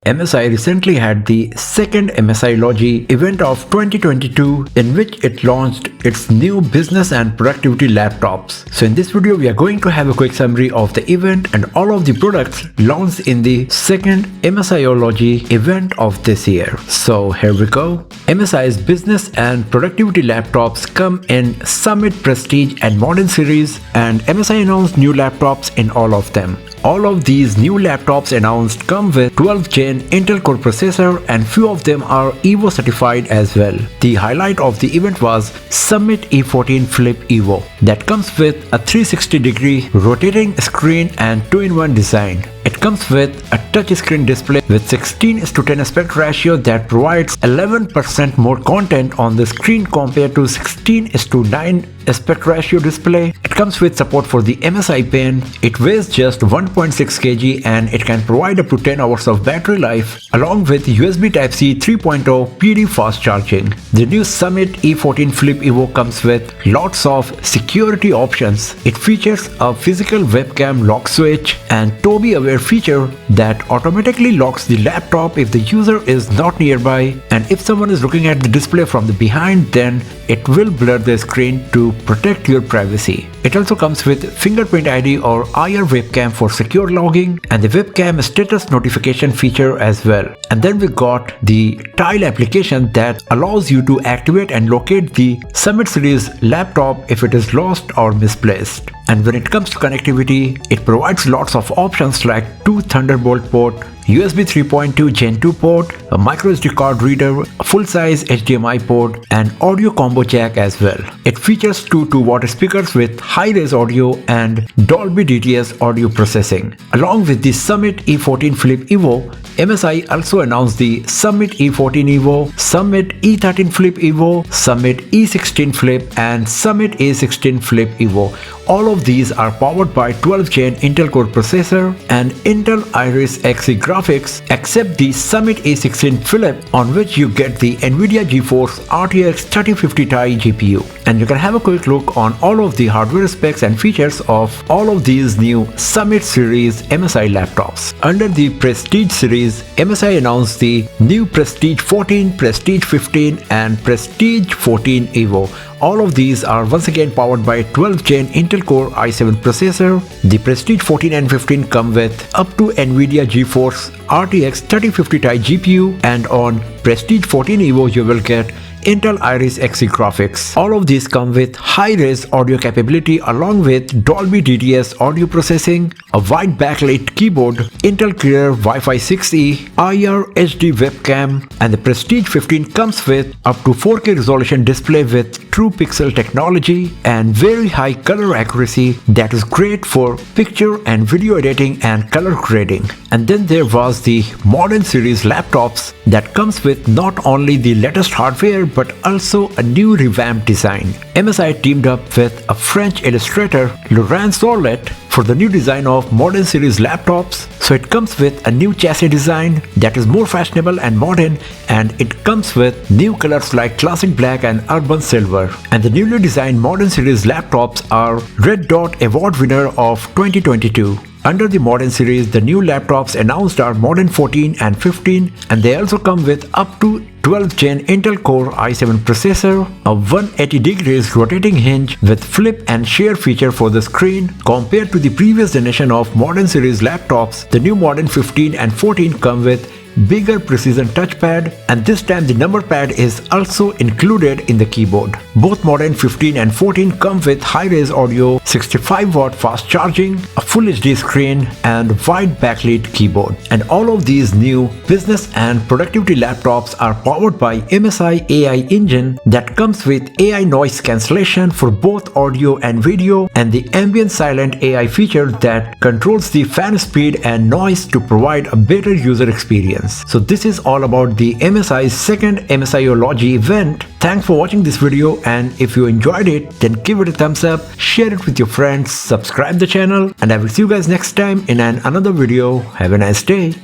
MSI recently had the second MSIology event of 2022 in which it launched its new business and productivity laptops. So in this video we are going to have a quick summary of the event and all of the products launched in the second MSIology event of this year. So here we go. MSI's business and productivity laptops come in Summit, Prestige and Modern Series, and MSI announced new laptops in all of them. All of these new laptops announced come with 12th gen Intel Core processor and few of them are EVO certified as well. The highlight of the event was Summit E14 Flip EVO that comes with a 360-degree rotating screen and 2-in-1 design. It comes with a touchscreen display with 16:10 aspect ratio that provides 11% more content on the screen compared to 16:9 aspect ratio display. It comes with support for the MSI pen. It weighs just 1.6 kg and it can provide up to 10 hours of battery life along with USB Type-C 3.0 PD fast charging. The new Summit E14 Flip EVO comes with lots of security options. It features a physical webcam lock switch and Tobii Aware feature that automatically locks the laptop if the user is not nearby, and if someone is looking at the display from the behind, then it will blur the screen to protect your privacy. It also comes with fingerprint ID or IR webcam for secure logging and the webcam status notification feature as well. And then we got the tile application that allows you to activate and locate the Summit series laptop if it is lost or misplaced. And when it comes to connectivity, it provides lots of options like 2 Thunderbolt port, USB 3.2 Gen 2 port, a microSD card reader, a full-size HDMI port, and audio combo jack as well. It features 2 2-watt speakers with high-res audio and Dolby DTS audio processing. Along with the Summit E14 Flip EVO, MSI also announced the Summit E14 EVO, Summit E13 Flip EVO, Summit E16 Flip, and Summit A16 Flip EVO. All of these are powered by 12th gen Intel Core processor and Intel Iris Xe graphics, except the Summit A16 Flip, on which you get the NVIDIA GeForce RTX 3050 Ti GPU. And you can have a quick look on all of the hardware specs and features of all of these new Summit series MSI laptops. Under the Prestige series, MSI announced the new Prestige 14, Prestige 15 and Prestige 14 EVO. All of these are once again powered by 12th gen Intel Core i7 processor. The Prestige 14 and 15 come with up to NVIDIA GeForce RTX 3050 Ti GPU, and on Prestige 14 EVO you will get Intel Iris Xe graphics. All of these come with high-res audio capability along with Dolby DTS audio processing, a wide backlit keyboard, Intel Clear Wi-Fi 6E, IR HD webcam, and the Prestige 15 comes with up to 4K resolution display with True Pixel technology and very high color accuracy that is great for picture and video editing and color grading. And then there was the Modern Series laptops that comes with not only the latest hardware but also a new revamped design. MSI teamed up with a French illustrator, Laurent Sorlet, for the new design of Modern Series laptops. So it comes with a new chassis design that is more fashionable and modern, and it comes with new colors like classic black and urban silver. And the newly designed Modern Series laptops are Red Dot Award winner of 2022. Under the Modern Series, the new laptops announced are Modern 14 and 15, and they also come with up to 12th gen Intel Core i7 processor, a 180 degrees rotating hinge with flip and share feature for the screen. Compared to the previous generation of Modern Series laptops, the new Modern 15 and 14 come with bigger precision touchpad, and this time the number pad is also included in the keyboard. Both Modern 15 and 14 come with high-res audio, 65-watt fast charging, a full HD screen and wide backlit keyboard. And all of these new business and productivity laptops are powered by MSI AI engine that comes with AI noise cancellation for both audio and video, and the ambient silent AI feature that controls the fan speed and noise to provide a better user experience. So this is all about the MSI's second MSIology event. Thanks for watching this video, and if you enjoyed it, then give it a thumbs up, share it with your friends, subscribe the channel, and I will see you guys next time in another video. Have a nice day.